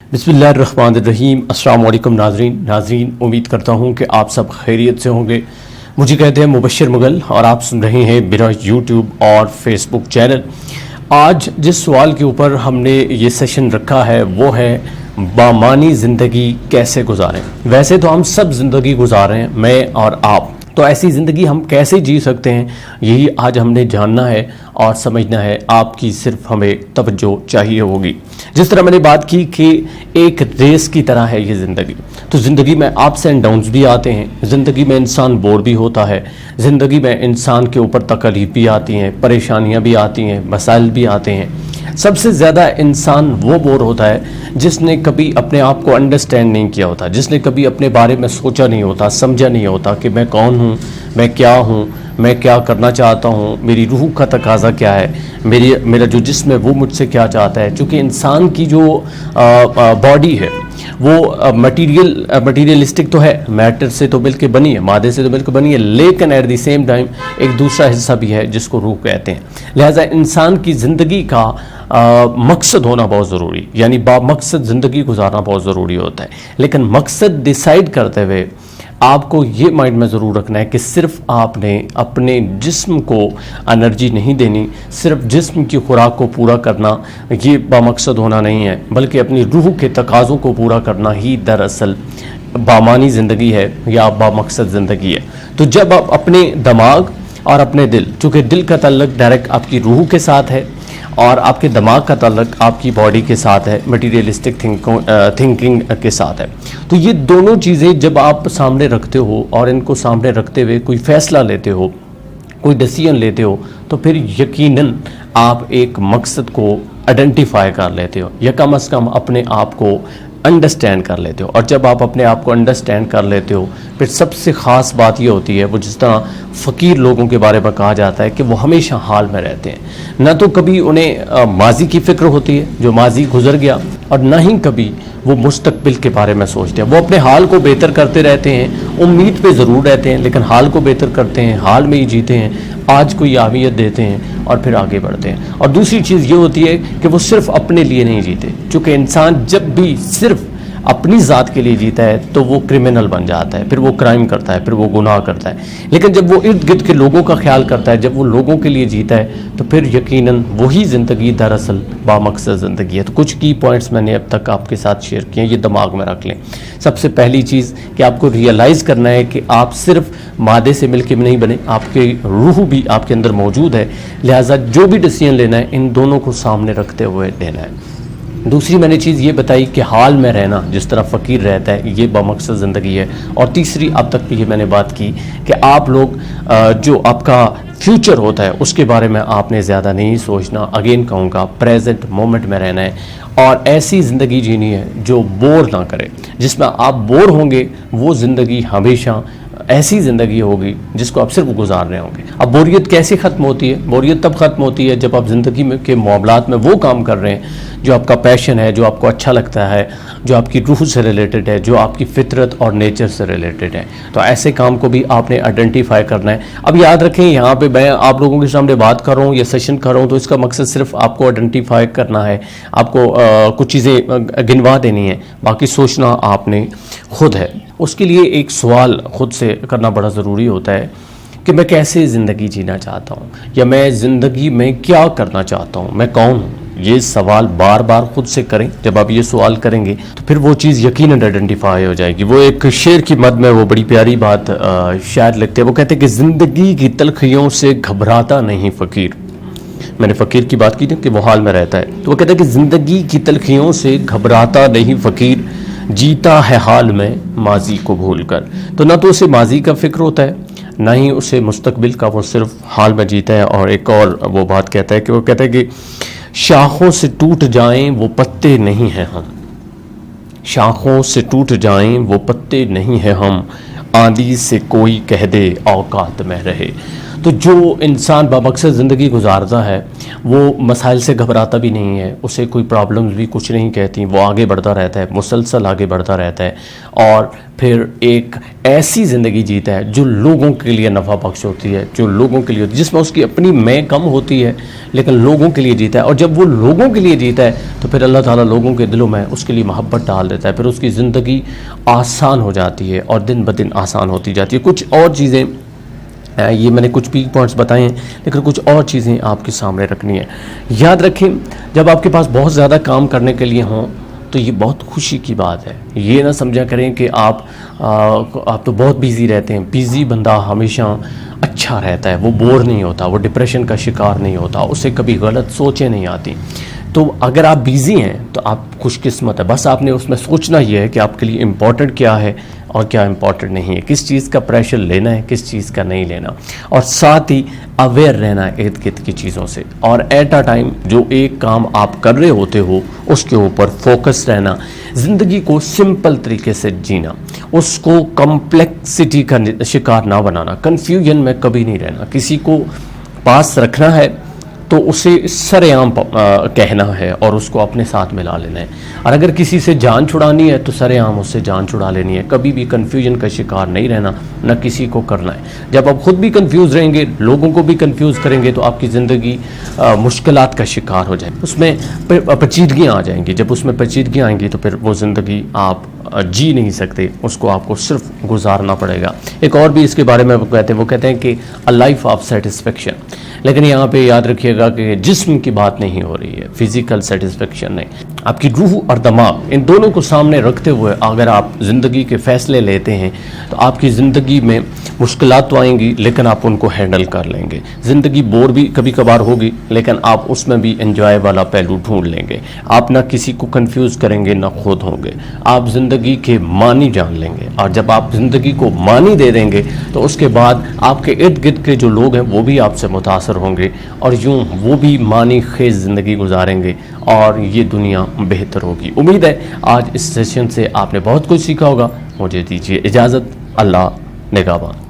बिस्मिल्लाहिर्रहमानिर्रहीम। अस्सलाम वालेकुम नाज़रीन, उम्मीद करता हूँ कि आप सब खैरियत से होंगे। मुझे कहते हैं मुबश्शिर मुगल और आप सुन रहे हैं मेरा यूट्यूब और फेसबुक चैनल। आज जिस सवाल के ऊपर हमने ये सेशन रखा है वो है बामानी ज़िंदगी कैसे गुजारें। वैसे तो हम सब ज़िंदगी गुजार रहे हैं, मैं और आप, तो ऐसी ज़िंदगी हम कैसे जी सकते हैं यही आज हमने जानना है और समझना है। आपकी सिर्फ हमें तवज्जो चाहिए होगी। जिस तरह मैंने बात की कि एक रेस की तरह है ये ज़िंदगी, तो ज़िंदगी में अप्स एंड डाउन्स भी आते हैं, ज़िंदगी में इंसान बोर भी होता है, ज़िंदगी में इंसान के ऊपर तकलीफ भी आती हैं, परेशानियां भी आती हैं, मसाइल भी आते हैं। सबसे ज़्यादा इंसान वो बोर होता है जिसने कभी अपने आप को अंडरस्टैंड नहीं किया होता, जिसने कभी अपने बारे में सोचा नहीं होता, समझा नहीं होता कि मैं कौन हूँ, मैं क्या हूँ, मैं क्या करना चाहता हूँ, मेरी रूह का तकाज़ा क्या है, मेरा जो जिस्म है वो मुझसे क्या चाहता है। क्योंकि इंसान की जो बॉडी है वो मटीरियलिस्टिक तो है, मैटर से तो मिलकर बनी है, मादे से तो मिलकर बनी है, लेकिन एट द सेम टाइम एक दूसरा हिस्सा भी है जिसको रूह कहते हैं। लिहाजा इंसान की ज़िंदगी का मकसद होना बहुत ज़रूरी, यानी बामकसद ज़िंदगी गुजारना बहुत ज़रूरी होता है। लेकिन मकसद डिसाइड करते हुए आपको ये माइंड में ज़रूर रखना है कि सिर्फ आपने अपने जिस्म को एनर्जी नहीं देनी, सिर्फ जिस्म की खुराक को पूरा करना ये बामकसद होना नहीं है, बल्कि अपनी रूह के तकाज़ों को पूरा करना ही दरअसल बामानी ज़िंदगी है या बामकसद ज़िंदगी है। तो जब आप अपने दिमाग और अपने दिल, चूँकि दिल का ताल्लुक डायरेक्ट आपकी रूह के साथ है और आपके दिमाग का ताल्लुक आपकी बॉडी के साथ है, मटीरियलिस्टिक थिंकिंग के साथ है, तो ये दोनों चीज़ें जब आप सामने रखते हो और इनको सामने रखते हुए कोई फ़ैसला लेते हो, कोई डिसीजन लेते हो, तो फिर यकीनन आप एक मकसद को आइडेंटिफाई कर लेते हो या कम से कम अपने आप को अंडरस्टैंड कर लेते हो। और जब आप अपने आप को अंडरस्टैंड कर लेते हो, फिर सबसे ख़ास बात ये होती है, वो जिस तरह फ़कीर लोगों के बारे में कहा जाता है कि वो हमेशा हाल में रहते हैं, ना तो कभी उन्हें माजी की फ़िक्र होती है जो माजी गुजर गया, और ना ही कभी वो मुस्तकबिल के बारे में सोचते हैं। वो अपने हाल को बेहतर करते रहते हैं, उम्मीद पे ज़रूर रहते हैं, लेकिन हाल को बेहतर करते हैं, हाल में ही जीते हैं, आज को अहमियत देते हैं और फिर आगे बढ़ते हैं। और दूसरी चीज़ ये होती है कि वो सिर्फ अपने लिए नहीं जीते, चूँकि इंसान जब भी सिर्फ अपनी ज़ात के लिए जीता है तो वो क्रिमिनल बन जाता है, फिर वो क्राइम करता है, फिर वो गुनाह करता है। लेकिन जब वो इर्द गिर्द के लोगों का ख्याल करता है, जब वो लोगों के लिए जीता है, तो फिर यकीनन वही ज़िंदगी दरअसल बामकसद ज़िंदगी है। तो कुछ की पॉइंट्स मैंने अब तक आपके साथ शेयर किए, ये दिमाग में रख लें। सबसे पहली चीज़ कि आपको रियलाइज़ करना है कि आप सिर्फ मादे से मिलकर नहीं बने, आपकी रूह भी आपके अंदर मौजूद है। लिहाजा जो भी डिसीजन लेना है इन दोनों को सामने रखते हुए लेना है। दूसरी मैंने चीज़ ये बताई कि हाल में रहना, जिस तरह फ़कीर रहता है, ये बामकसद ज़िंदगी है। और तीसरी अब तक भी ये मैंने बात की कि आप लोग जो आपका फ्यूचर होता है उसके बारे में आपने ज़्यादा नहीं सोचना। अगेन कहूँगा, प्रेजेंट मोमेंट में रहना है और ऐसी ज़िंदगी जीनी है जो बोर ना करे। जिसमें आप बोर होंगे वो ज़िंदगी हमेशा ऐसी ज़िंदगी होगी जिसको आप सिर्फ गुजार रहे होंगे। अब बोरियत कैसे ख़त्म होती है? बोरियत तब ख़त्म होती है जब आप ज़िंदगी में के मामलात में वो काम कर रहे हैं जो आपका पैशन है, जो आपको अच्छा लगता है, जो आपकी रूह से रिलेटेड है, जो आपकी फितरत और नेचर से रिलेटेड है। तो ऐसे काम को भी आपने आइडेंटिफाई करना है। अब याद रखें, यहाँ पे मैं आप लोगों के सामने बात कर रहा हूँ या सेशन कर रहा हूँ तो इसका मकसद सिर्फ आपको आइडेंटिफाई करना है, आपको कुछ चीज़ें गिनवा देनी है, बाकी सोचना आपने खुद है। उसके लिए एक सवाल खुद से करना बड़ा ज़रूरी होता है कि मैं कैसे ज़िंदगी जीना चाहता हूँ, या मैं ज़िंदगी में क्या करना चाहता हूँ, मैं कौन हूँ। ये सवाल बार बार खुद से करें। जब आप ये सवाल करेंगे तो फिर वो चीज़ यकीनन आइडेंटिफाई हो जाएगी। वो एक शेर की मद में वो बड़ी प्यारी बात शायद लिखते हैं, वो कहते हैं कि ज़िंदगी की तलखियों से घबराता नहीं फ़कीर। मैंने फ़कीर की बात की थी कि वो हाल में रहता है, तो वो कहते हैं कि ज़िंदगी की तलखियों से घबराता नहीं फ़कीर, जीता है हाल में माजी को भूल कर। तो ना तो उसे माजी का फ़िक्र होता है, ना ही उसे मुस्तकबिल का, वो सिर्फ हाल में जीता है। और एक और वो बात कहता है कि वो कहता है कि शाखों से टूट जाएं वो पत्ते नहीं हैं हम, शाखों से टूट जाएं वो पत्ते नहीं हैं हम, आंधी से कोई कह दे औकात में रहे। تو جو انسان بمقصد زندگی گزارتا ہے وہ مسائل سے گھبراتا بھی نہیں ہے، اسے کوئی پرابلمز بھی کچھ نہیں کہتی، وہ آگے بڑھتا رہتا ہے، مسلسل آگے بڑھتا رہتا ہے، اور پھر ایک ایسی زندگی جیتا ہے جو لوگوں کے لیے نفع بخش ہوتی ہے، جو لوگوں کے لیے ہوتی ہے، جس میں اس کی اپنی میں کم ہوتی ہے لیکن لوگوں کے لیے جیتا ہے. اور جب وہ لوگوں کے لیے جیتا ہے تو پھر اللہ تعالیٰ لوگوں کے دلوں میں اس کے لیے محبت ڈال دیتا ہے، پھر اس کی زندگی آسان ہو جاتی ہے اور دن بدن آسان ہوتی جاتی ہے. کچھ اور چیزیں، یہ میں نے کچھ پیک پوائنٹس بتائے ہیں لیکن کچھ اور چیزیں آپ کے سامنے رکھنی ہیں. یاد رکھیں، جب آپ کے پاس بہت زیادہ کام کرنے کے لیے ہوں تو یہ بہت خوشی کی بات ہے. یہ نہ سمجھا کریں کہ آپ تو بہت بیزی رہتے ہیں. بیزی بندہ ہمیشہ اچھا رہتا ہے، وہ بور نہیں ہوتا، وہ ڈپریشن کا شکار نہیں ہوتا، اسے کبھی غلط سوچیں نہیں آتی. تو اگر آپ بیزی ہیں تو آپ خوش قسمت ہے. بس آپ نے اس میں سوچنا یہ ہے کہ آپ کے لیے امپورٹنٹ کیا ہے اور کیا امپورٹنٹ نہیں ہے، کس چیز کا پریشر لینا ہے، کس چیز کا نہیں لینا، اور ساتھ ہی اویئر رہنا ہے ارد گرد کی چیزوں سے. اور ایٹ اے ٹائم جو ایک کام آپ کر رہے ہوتے ہو اس کے اوپر فوکس رہنا، زندگی کو سمپل طریقے سے جینا، اس کو کمپلیکسٹی کا شکار نہ بنانا، کنفیوژن میں کبھی نہیں رہنا. کسی کو پاس رکھنا ہے تو اسے سر عام کہنا ہے اور اس کو اپنے ساتھ ملا لینا ہے. اور اگر کسی سے جان چھڑانی ہے تو سر عام اس سے جان چھڑا لینی ہے. کبھی بھی کنفیوژن کا شکار نہیں رہنا، نہ کسی کو کرنا ہے. جب آپ خود بھی کنفیوز رہیں گے، لوگوں کو بھی کنفیوز کریں گے تو آپ کی زندگی مشکلات کا شکار ہو جائے، اس میں پیچیدگیاں آ جائیں گی. جب اس میں پیچیدگیاں آئیں گی تو پھر وہ زندگی آپ جی نہیں سکتے، اس کو آپ کو صرف گزارنا پڑے گا. ایک اور بھی اس کے بارے میں وہ کہتے ہیں کہ اے لائف آف سیٹسفیکشن. لیکن یہاں پہ یاد رکھیے گا کہ جسم کی بات نہیں ہو رہی ہے، فزیکل سیٹسفیکشن نہیں. آپ کی روح اور دماغ، ان دونوں کو سامنے رکھتے ہوئے اگر آپ زندگی کے فیصلے لیتے ہیں تو آپ کی زندگی میں مشکلات تو آئیں گی لیکن آپ ان کو ہینڈل کر لیں گے. زندگی بور بھی کبھی کبھار ہوگی لیکن آپ اس میں بھی انجوائے والا پہلو ڈھونڈ لیں گے. آپ نہ کسی کو کنفیوز کریں گے، نہ خود ہوں گے. آپ زندگی کے معنی جان لیں گے، اور جب آپ زندگی کو معنی دے دیں گے تو اس کے بعد آپ کے ارد گرد کے جو لوگ ہیں وہ بھی آپ سے متاثر ہوں گے، اور یوں وہ بھی معنی خیز زندگی گزاریں گے اور یہ دنیا بہتر ہوگی. امید ہے آج اس سیشن سے آپ نے بہت کچھ سیکھا ہوگا. مجھے دیجیے اجازت. اللہ نگہبان.